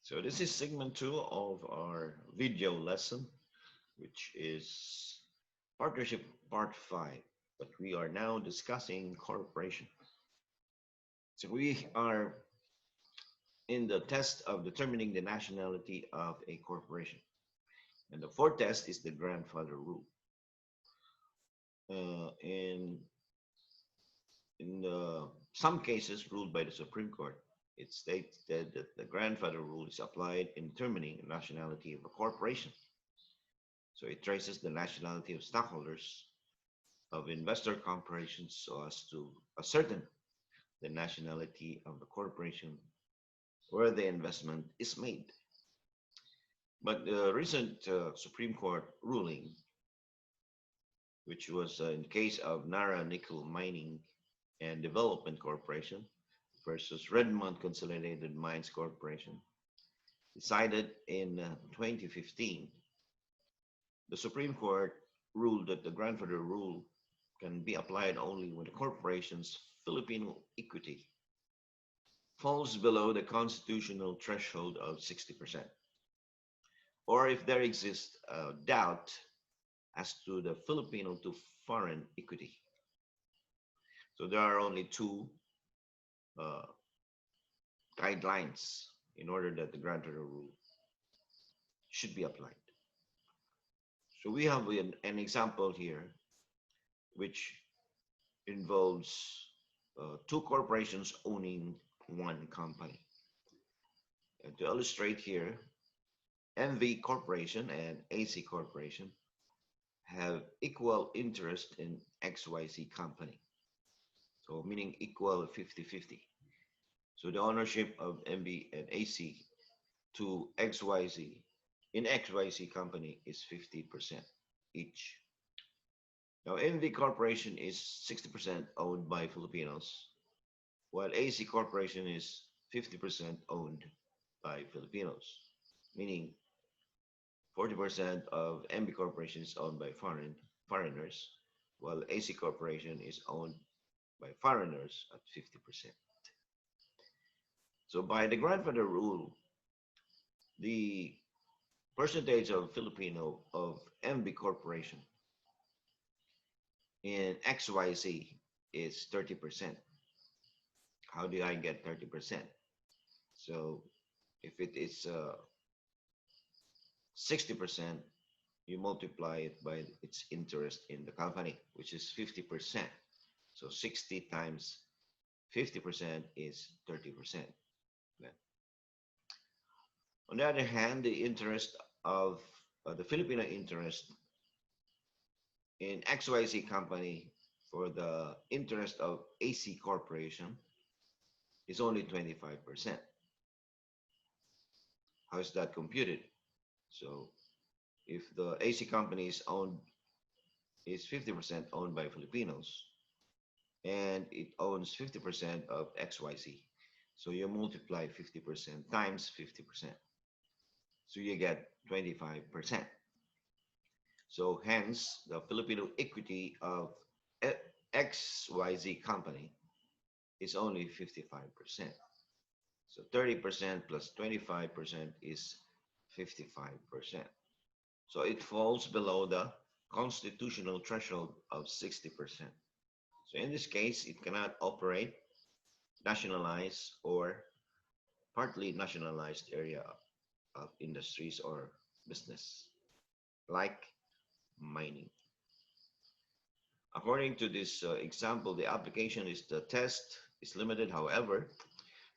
So this is segment 2 of our video lesson, which is partnership part 5. But we are now discussing corporation. So we are in the test of determining the nationality of a corporation. And the fourth test is the grandfather rule. In some cases ruled by the Supreme Court, it states that the grandfather rule is applied in determining the nationality of a corporation. So it traces the nationality of stockholders of investor corporations so as to ascertain the nationality of the corporation where the investment is made. But the recent Supreme Court ruling, which was in the case of Nara Nickel Mining and Development Corporation versus Redmond Consolidated Mines Corporation, decided in 2015, the Supreme Court ruled that the grandfather rule can be applied only when the corporation's Filipino equity falls below the constitutional threshold of 60%, or if there exists a doubt as to the Filipino to foreign equity. So there are only two guidelines in order that the grandfather rule should be applied. So we have an example here which involves two corporations owning one company. And to illustrate here, MV Corporation and AC Corporation have equal interest in XYZ company. So meaning equal 50-50. So the ownership of MV and AC to XYZ in XYZ company is 50% each. Now MV Corporation is 60% owned by Filipinos, while AC Corporation is 50% owned by Filipinos, meaning 40% of MV Corporation is owned by foreigners, while AC Corporation is owned by foreigners at 50%. So by the grandfather rule, the percentage of Filipino of MV Corporation in XYZ is 30%. How do I get 30%? So if it is 60%, you multiply it by its interest in the company, which is 50%. So 60 times 50% is 30%. On the other hand, the interest of the Filipino interest in XYZ company for the interest of AC Corporation is only 25%. How is that computed? So if the AC company is 50% owned by Filipinos and it owns 50% of XYZ, so you multiply 50% times 50%. So you get 25%. So hence the Filipino equity of XYZ company is only 55%. So 30% plus 25% is 55%. So it falls below the constitutional threshold of 60%. So in this case, it cannot operate nationalized or partly nationalized area of industries or business, like mining. According to this example, the application is the test is limited, however,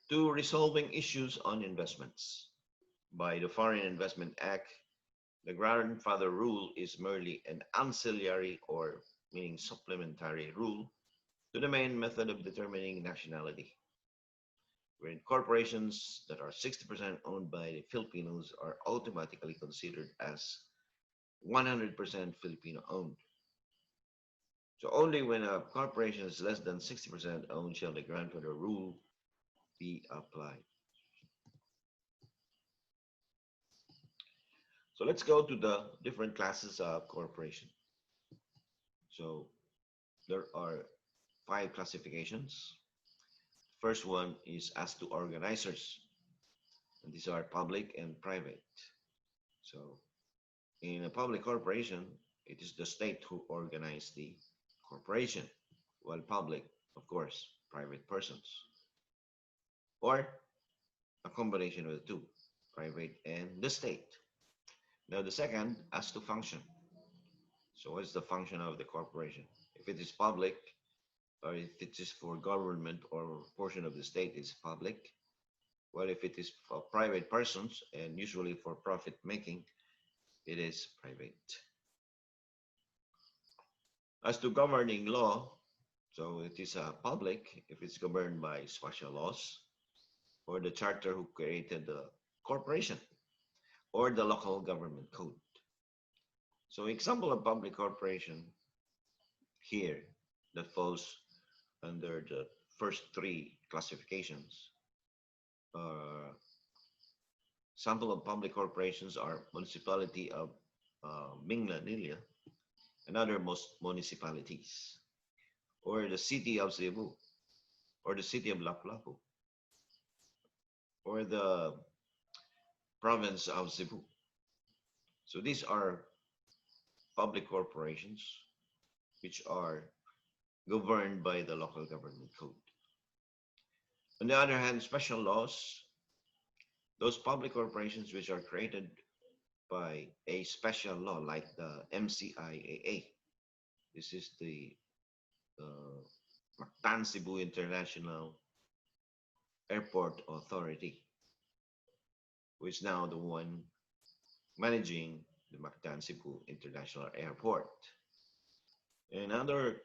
to resolving issues on investments. By the Foreign Investment Act, the grandfather rule is merely an ancillary or meaning supplementary rule to the main method of determining nationality, wherein corporations that are 60% owned by the Filipinos are automatically considered as 100% Filipino owned. So only when a corporation is less than 60% owned shall the grandfather rule be applied. So let's go to the different classes of corporation. So there are 5 classifications. First one is as to organizers. These are public and private. So in a public corporation, it is the state who organize the corporation, while public, of course, private persons, or a combination of the two, private and the state. Now, the second has to function. So, what's the function of the corporation? If it is public, or if it is for government or portion of the state, is public. Well, if it is for private persons and usually for profit making, it is private. As to governing law, so it is public if it's governed by special laws or the charter who created the corporation or the local government code. So example of public corporation here that falls under the first three classifications. Sample of public corporations are municipality of Minglanilla and other most municipalities, or the city of Cebu, or the city of Lapu-Lapu, or the province of Cebu. So these are public corporations which are governed by the local government code. On the other hand, special laws, those public corporations which are created by a special law like the MCIAA. This is the Mactan Cebu International Airport Authority, who is now the one managing the Mactan Cebu International Airport. And other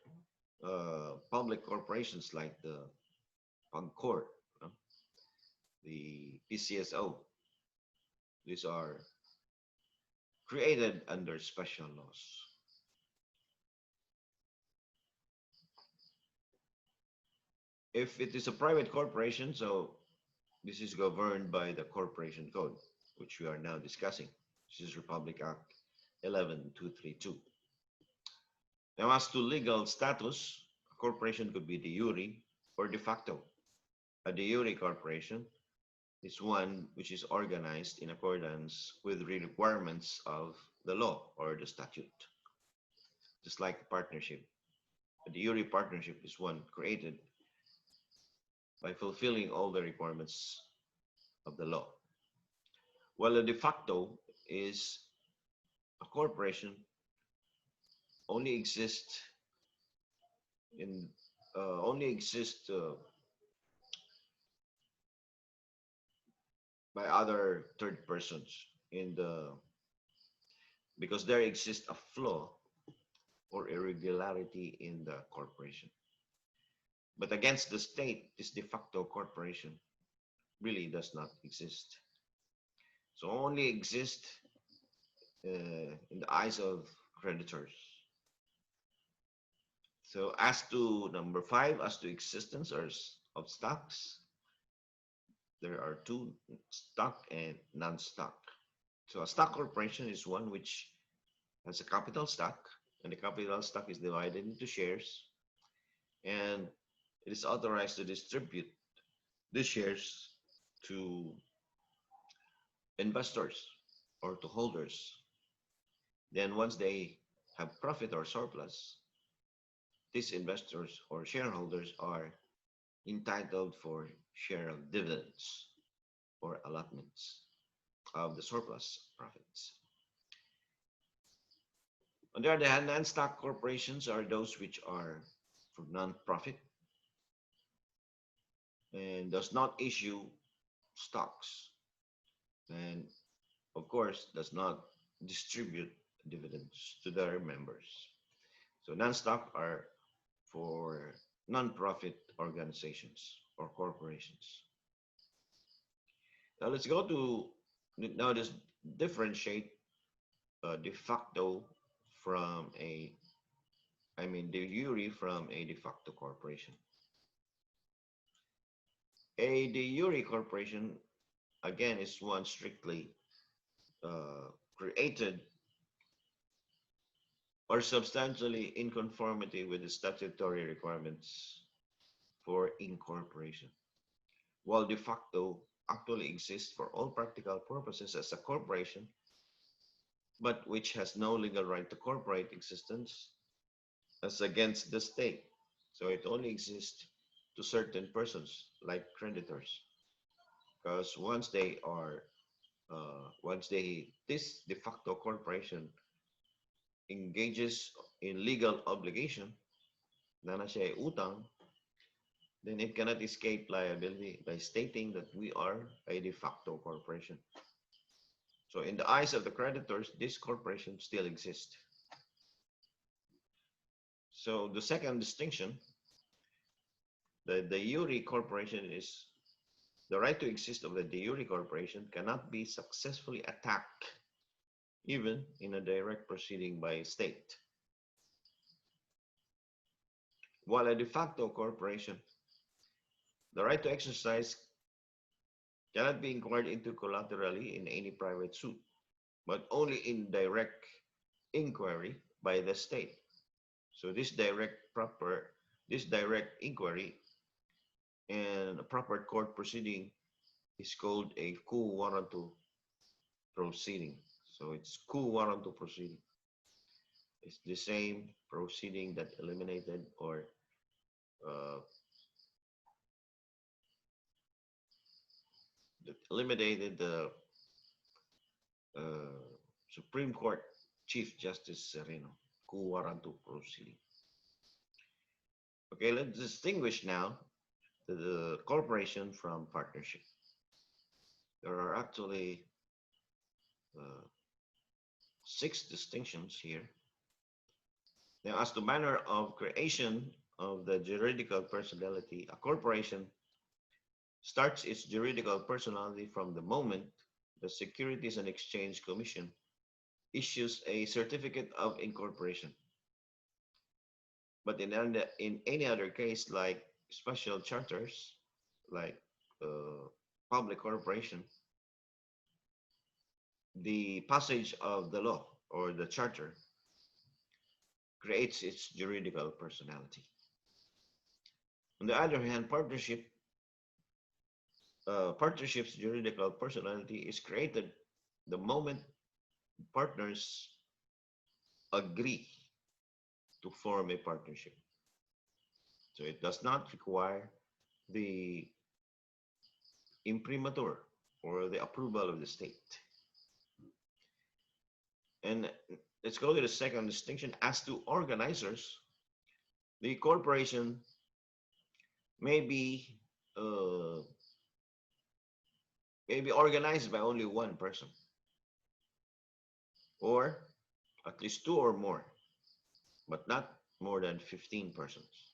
public corporations like the Corp, the PCSO, these are created under special laws. If it is a private corporation, so this is governed by the Corporation Code, which we are now discussing. This is Republic Act 11232. Now, as to legal status, a corporation could be de jure or de facto. A de jure corporation is one which is organized in accordance with the requirements of the law or the statute. Just like a partnership. A de jure partnership is one created by fulfilling all the requirements of the law. While a de facto is a corporation only exists by other third persons because there exists a flaw or irregularity in the corporation. But against the state, this de facto corporation really does not exist. So only exist in the eyes of creditors. So as to number 5, as to existence of stocks, there are two, stock and non-stock. So a stock corporation is one which has a capital stock, and the capital stock is divided into shares, and it is authorized to distribute the shares to investors or to holders. Then once they have profit or surplus, these investors or shareholders are entitled for share of dividends or allotments of the surplus profits. On the other hand, non-stock corporations are those which are for non-profit and does not issue stocks, and of course does not distribute dividends to their members. So non-stock are for non-profit organizations or corporations. Now let's go to this differentiate de facto from de jure from a de facto corporation. A de jure corporation, again, is one strictly created or substantially in conformity with the statutory requirements for incorporation, while de facto actually exists for all practical purposes as a corporation, but which has no legal right to corporate existence as against the state. So it only exists to certain persons like creditors, because once this de facto corporation engages in legal obligation, na na siya ay utang, then it cannot escape liability by stating that we are a de facto corporation. So in the eyes of the creditors, this corporation still exists. So the second distinction, the de jure corporation is the right to exist of the de jure corporation cannot be successfully attacked even in a direct proceeding by a state. While a de facto corporation, the right to exercise cannot be inquired into collaterally in any private suit, but only in direct inquiry by the state. So this direct inquiry and a proper court proceeding is called a quo warranto proceeding. So it's quo warranto proceeding. It's the same proceeding that eliminated or the uh, Supreme Court Chief Justice Sereno, quo warranto proceeding. Okay, let's distinguish now the corporation from partnership. There are actually 6 distinctions here. Now, as to manner of creation of the juridical personality, a corporation starts its juridical personality from the moment the Securities and Exchange Commission issues a certificate of incorporation. But in any other case, like special charters, like public corporation, the passage of the law or the charter creates its juridical personality. On the other hand, partnership's juridical personality is created the moment partners agree to form a partnership. So it does not require the imprimatur or the approval of the state. And let's go to the second distinction. As to organizers, the corporation may be organized by only one person, or at least 2 or more, but not more than 15 persons.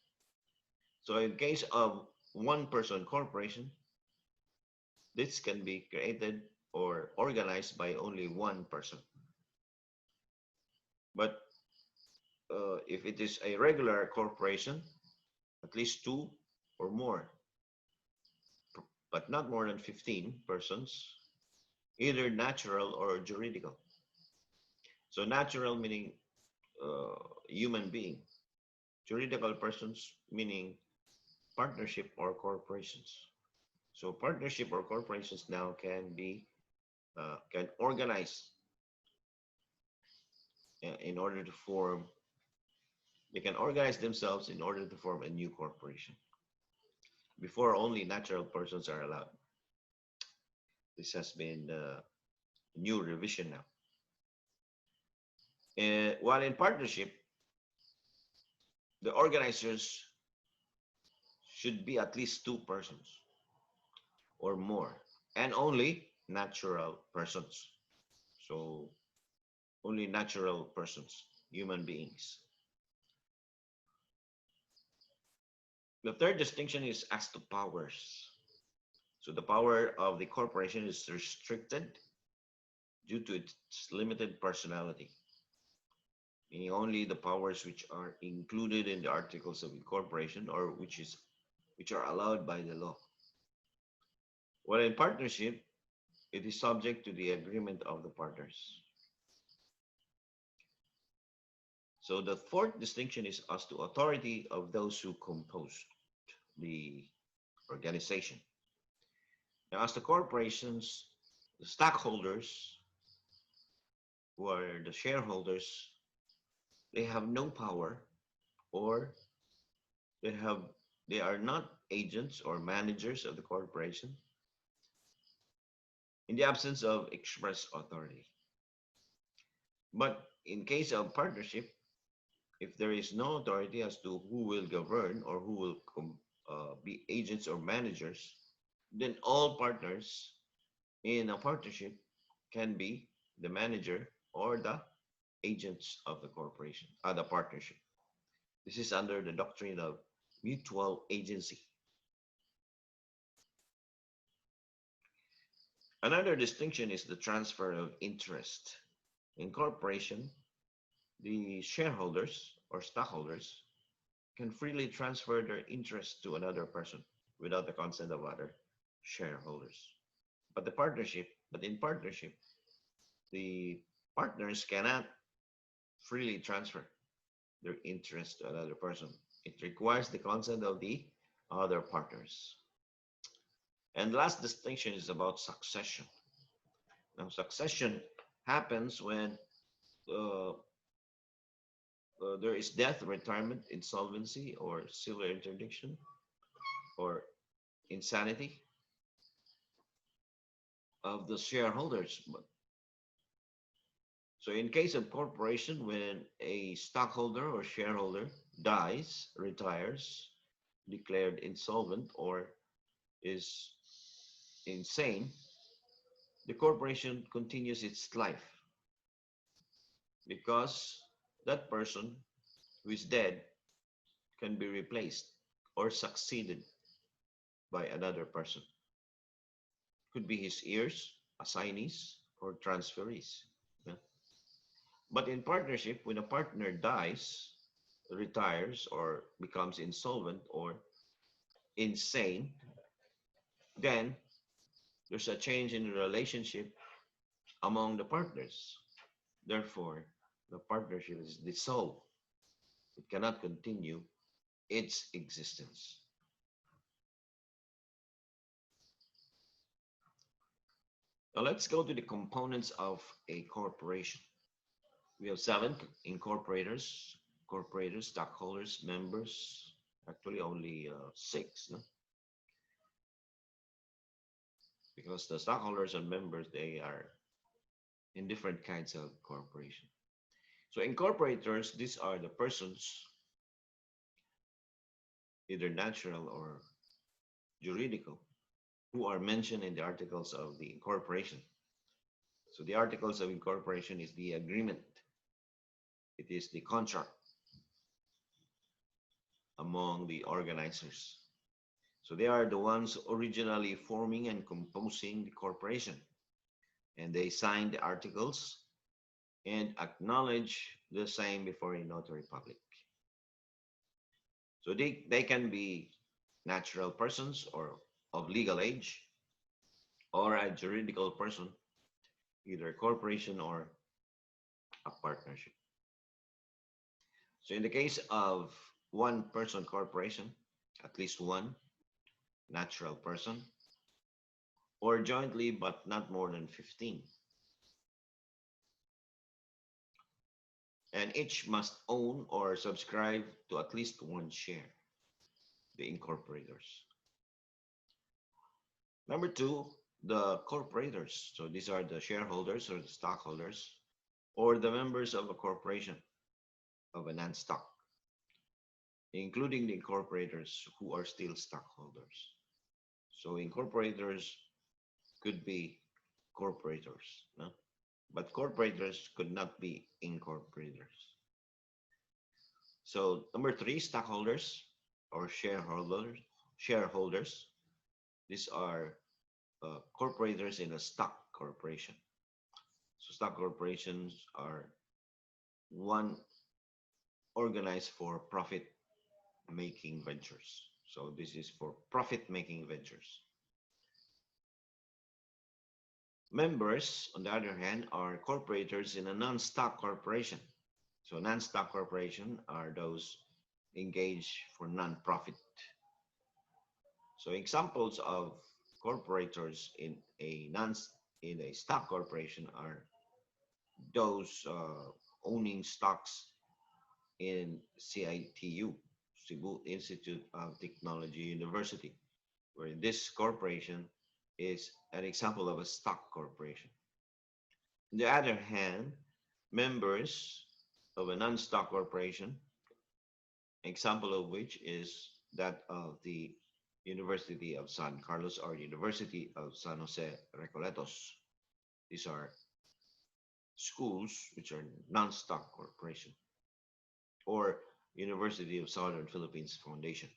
So in case of one person corporation, this can be created or organized by only one person. But if it is a regular corporation, at least 2 or more, but not more than 15 persons, either natural or juridical. So natural meaning human being, juridical persons meaning partnership or corporations. So partnership or corporations now can organize in order to form. They can organize themselves in order to form a new corporation. Before, only natural persons are allowed. This has been a new revision now. While in partnership, the organizers should be at least 2 persons or more, and only natural persons. So only natural persons, human beings. The third distinction is as to powers. So the power of the corporation is restricted due to its limited personality, meaning only the powers which are included in the articles of incorporation or which are allowed by the law. While in partnership, it is subject to the agreement of the partners. So the fourth distinction is as to authority of those who compose the organization. Now, as the corporations, the stockholders, who are the shareholders, they have no power, or they have they are not agents or managers of the corporation in the absence of express authority. But in case of partnership, if there is no authority as to who will govern or who will be agents or managers, then all partners in a partnership can be the manager or the agents of the corporation, the partnership. This is under the doctrine of mutual agency. Another distinction is the transfer of interest. In corporation, the shareholders or stockholders can freely transfer their interest to another person without the consent of other shareholders. But in partnership, the partners cannot freely transfer their interest to another person. It requires the consent of the other partners. And last distinction is about succession. Now, succession happens when uh, there is death, retirement, insolvency, or civil interdiction, or insanity of the shareholders. So in case of corporation, when a stockholder or shareholder dies, retires, declared insolvent, or is insane, the corporation continues its life because that person who is dead can be replaced or succeeded by another person. Could be his heirs, assignees, or transferees. Yeah. But in partnership, when a partner dies, retires, or becomes insolvent or insane, then there's a change in the relationship among the partners. Therefore, the partnership is dissolved. It cannot continue its existence. Now let's go to the components of a corporation. We have 7 incorporators, stockholders, members. Actually, only 6, no? Because the stockholders and members, they are in different kinds of corporation. So incorporators, these are the persons, either natural or juridical, who are mentioned in the articles of the incorporation. So the articles of incorporation is the agreement. It is the contract among the organizers. So they are the ones originally forming and composing the corporation. And they sign the articles and acknowledge the same before a notary public. So they can be natural persons or of legal age, or a juridical person, either a corporation or a partnership. So in the case of one person corporation, at least one natural person, or jointly but not more than 15. And each must own or subscribe to at least one share, the incorporators. Number 2, the corporators. So these are the shareholders or the stockholders or the members of a corporation of a non-stock, including the incorporators who are still stockholders. So incorporators could be corporators, no? But corporators could not be incorporators. So number 3, stockholders or shareholders. These are corporators in a stock corporation. So stock corporations are one organized for profit-making ventures. So this is for profit-making ventures. Members, on the other hand, are corporators in a non-stock corporation. So non-stock corporation are those engaged for non-profit. So examples of corporators in a stock corporation are those owning stocks in CITU, Cebu Institute of Technology University, where this corporation is an example of a stock corporation. On the other hand, members of a non-stock corporation, example of which is that of the University of San Carlos or University of San Jose Recoletos. These are schools which are non-stock corporation, or University of Southern Philippines Foundation.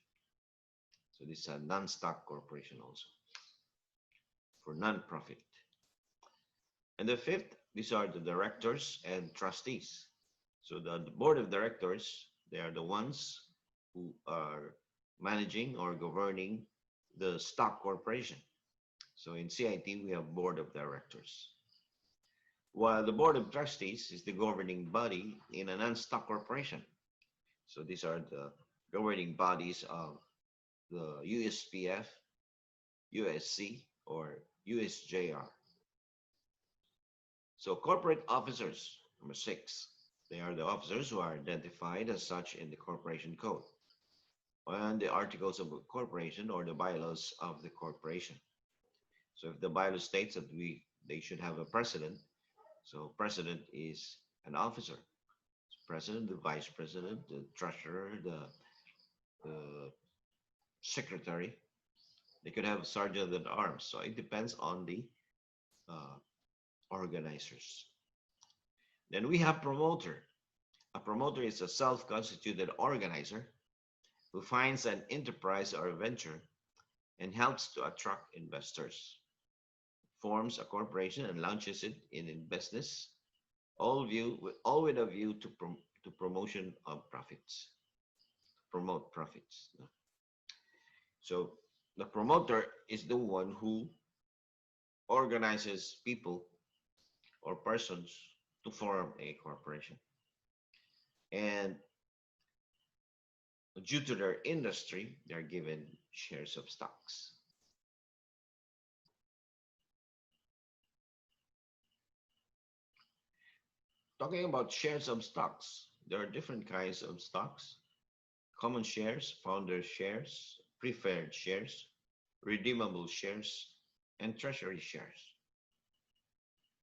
So this is a non-stock corporation also for non-profit. And the fifth, these are the directors and trustees. So the board of directors, they are the ones who are managing or governing the stock corporation. So in CIT, we have board of directors. While the board of trustees is the governing body in a non-stock corporation. So these are the governing bodies of the USPF, USC, or USJR. So corporate officers, number 6, they are the officers who are identified as such in the corporation code and the articles of corporation or the bylaws of the corporation. So if the bylaw states that they should have a president, so president is an officer. President, the vice president, the treasurer, the secretary. They could have sergeant at arms. So it depends on the organizers. Then we have promoter. A promoter is a self-constituted organizer who finds an enterprise or a venture and helps to attract investors, forms a corporation and launches it in business, all with a view to promotion of profits, promote profits. So the promoter is the one who organizes people or persons to form a corporation. And due to their industry, they're given shares of stocks. Talking about shares of stocks, there are different kinds of stocks: common shares, founder shares, preferred shares, redeemable shares, and treasury shares.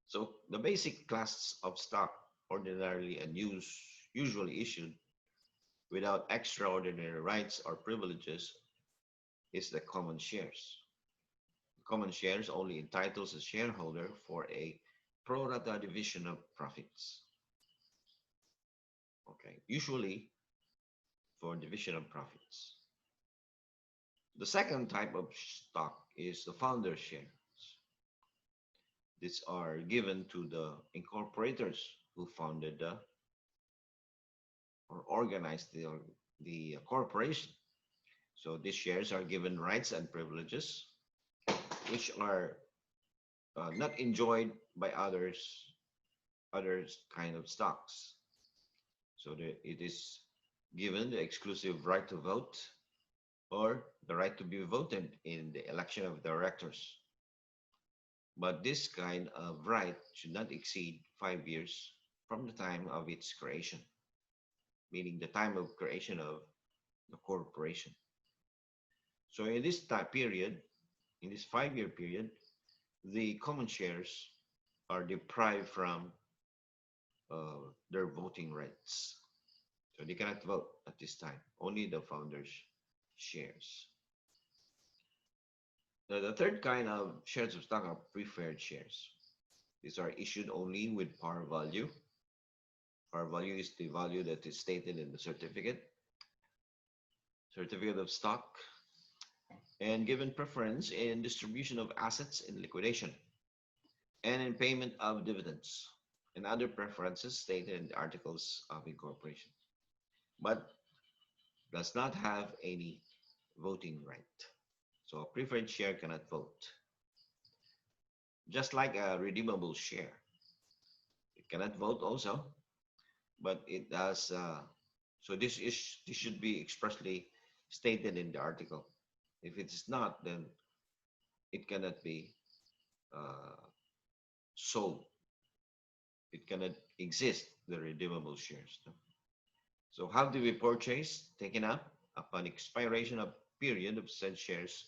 So the basic class of stock ordinarily and usually issued without extraordinary rights or privileges is the common shares. Common shares only entitles a shareholder for a pro rata division of profits. Okay, usually for division of profits. The second type of stock is the founder shares. These are given to the incorporators who founded or organized the corporation. So these shares are given rights and privileges which are not enjoyed by others kind of stocks. So it is given the exclusive right to vote or the right to be voted in the election of directors. But this kind of right should not exceed 5 years from the time of its creation, meaning the time of creation of the corporation. So in this time period, in this 5-year period, the common shares are deprived from their voting rights. So they cannot vote at this time, only the founders' shares. Now, the third kind of shares of stock are preferred shares. These are issued only with par value. Par value is the value that is stated in the certificate of stock, and given preference in distribution of assets in liquidation and in payment of dividends and other preferences stated in the articles of incorporation, but does not have any voting right. So a preferred share cannot vote. Just like a redeemable share, it cannot vote also, but it does. So this should be expressly stated in the article. If it is not, then it cannot be sold. It cannot exist, the redeemable shares. No? So how do we purchase? Taken up upon expiration of period of said shares,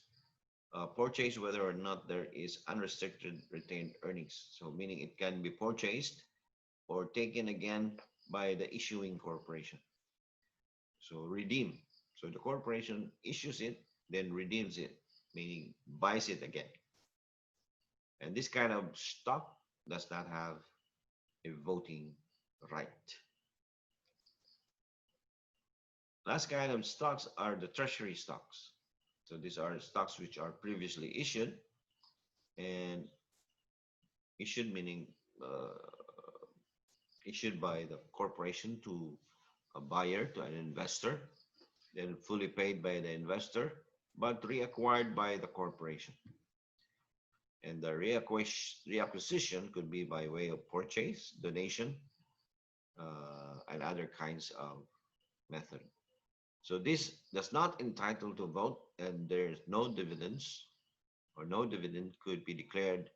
purchase whether or not there is unrestricted retained earnings. So meaning it can be purchased or taken again by the issuing corporation. So redeem. So the corporation issues it, then redeems it, meaning buys it again. And this kind of stock does not have a voting right. Last kind of stocks are the treasury stocks. So these are stocks which are previously issued, and issued meaning issued by the corporation to a buyer, to an investor, then fully paid by the investor, but reacquired by the corporation. And the reacquisition could be by way of purchase, donation, and other kinds of method. So this does not entitle to vote, and there's no dividends, or no dividend could be declared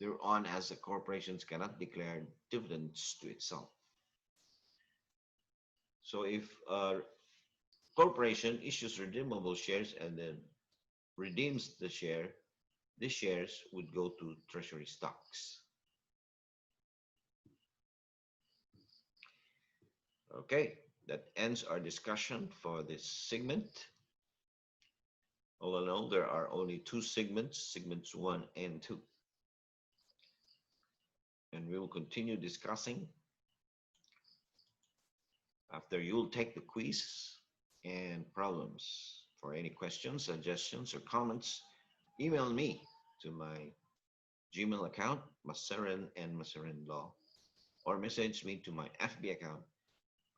thereon, as the corporations cannot declare dividends to itself. So if a corporation issues redeemable shares and then redeems the share, the shares would go to treasury stocks. Okay, that ends our discussion for this segment. All in all, there are only two segments, segments 1 and 2. And we will continue discussing after you'll take the quiz and problems. For any questions, suggestions, or comments, email me to my Gmail account, Maceren and Maceren Law, or message me to my FB account,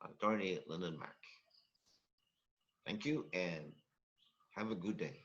Attorney Lyndon Mac. Thank you and have a good day.